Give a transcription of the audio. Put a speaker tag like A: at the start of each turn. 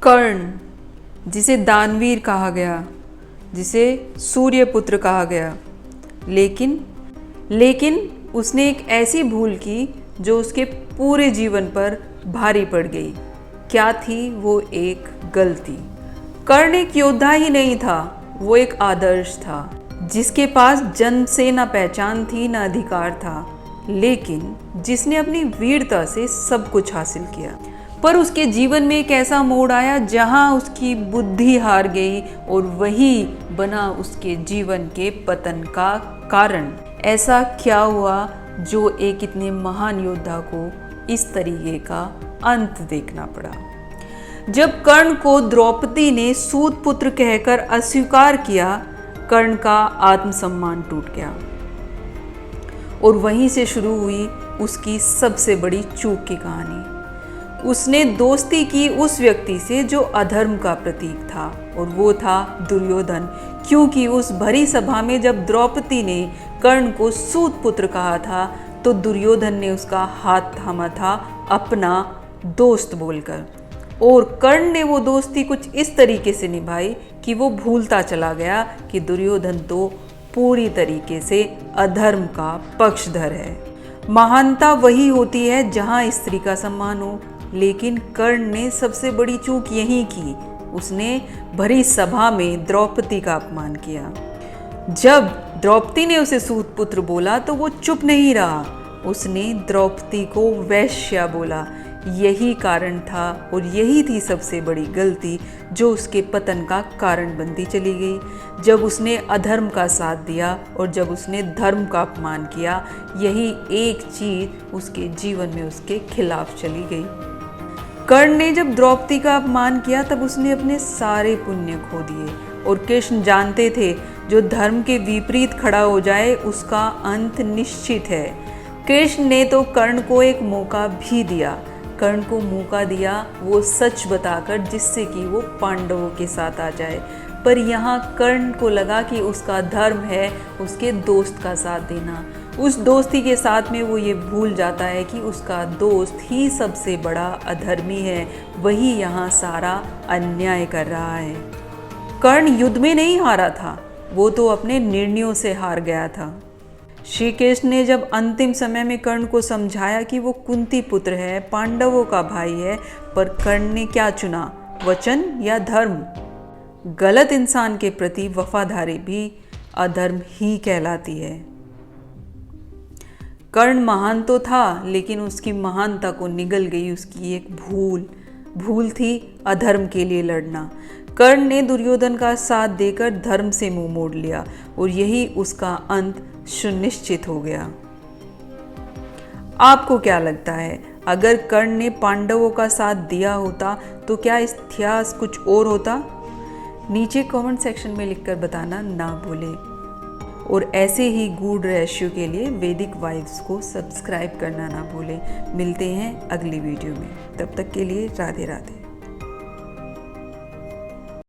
A: कर्ण, जिसे दानवीर कहा गया, जिसे सूर्यपुत्र कहा गया, लेकिन उसने एक ऐसी भूल की जो उसके पूरे जीवन पर भारी पड़ गई। क्या थी वो एक गलती? कर्ण एक योद्धा ही नहीं था, वो एक आदर्श था जिसके पास जन्म से ना पहचान थी ना अधिकार था, लेकिन जिसने अपनी वीरता से सब कुछ हासिल किया। पर उसके जीवन में एक ऐसा मोड़ आया जहां उसकी बुद्धि हार गई और वही बना उसके जीवन के पतन का कारण। ऐसा क्या हुआ जो एक इतने महान योद्धा को इस तरीके का अंत देखना पड़ा? जब कर्ण को द्रौपदी ने सूत पुत्र कहकर अस्वीकार किया, कर्ण का आत्मसम्मान टूट गया और वहीं से शुरू हुई उसकी सबसे बड़ी चूक की कहानी। उसने दोस्ती की उस व्यक्ति से जो अधर्म का प्रतीक था, और वो था दुर्योधन। क्योंकि उस भरी सभा में जब द्रौपदी ने कर्ण को सूत पुत्र कहा था तो दुर्योधन ने उसका हाथ थामा था अपना दोस्त बोलकर, और कर्ण ने वो दोस्ती कुछ इस तरीके से निभाई कि वो भूलता चला गया कि दुर्योधन तो पूरी तरीके से अधर्म का पक्षधर है। महानता वही होती है जहाँ स्त्री का सम्मान हो, लेकिन कर्ण ने सबसे बड़ी चूक यही की, उसने भरी सभा में द्रौपदी का अपमान किया। जब द्रौपदी ने उसे सूत पुत्र बोला तो वो चुप नहीं रहा, उसने द्रौपदी को वैश्या बोला। यही कारण था और यही थी सबसे बड़ी गलती जो उसके पतन का कारण बनती चली गई। जब उसने अधर्म का साथ दिया और जब उसने धर्म का अपमान किया, यही एक चीज उसके जीवन में उसके खिलाफ चली गई। कर्ण ने जब द्रौपदी का अपमान किया तब उसने अपने सारे पुण्य खो दिए, और कृष्ण जानते थे जो धर्म के विपरीत खड़ा हो जाए उसका अंत निश्चित है। कृष्ण ने तो कर्ण को एक मौका भी दिया, कर्ण को मौका दिया वो सच बताकर जिससे कि वो पांडवों के साथ आ जाए। पर यहाँ कर्ण को लगा कि उसका धर्म है उसके दोस्त का साथ देना। उस दोस्ती के साथ में वो ये भूल जाता है कि उसका दोस्त ही सबसे बड़ा अधर्मी है, वही यहाँ सारा अन्याय कर रहा है। कर्ण युद्ध में नहीं हारा था, वो तो अपने निर्णयों से हार गया था। श्री कृष्ण ने जब अंतिम समय में कर्ण को समझाया कि वो कुंती पुत्र है, पांडवों का भाई है, पर कर्ण ने क्या चुना, वचन या धर्म? गलत इंसान के प्रति वफादारी भी अधर्म ही कहलाती है। कर्ण महान तो था, लेकिन उसकी महानता को निगल गई उसकी एक भूल थी अधर्म के लिए लड़ना। कर्ण ने दुर्योधन का साथ देकर धर्म से मुंह मोड़ लिया और यही उसका अंत सुनिश्चित हो गया। आपको क्या लगता है, अगर कर्ण ने पांडवों का साथ दिया होता तो क्या इतिहास कुछ और होता? नीचे कमेंट सेक्शन में लिखकर बताना ना भूलें, और ऐसे ही गूढ़ रहस्यों के लिए वैदिक वाइब्स को सब्सक्राइब करना ना भूलें। मिलते हैं अगली वीडियो में, तब तक के लिए राधे राधे।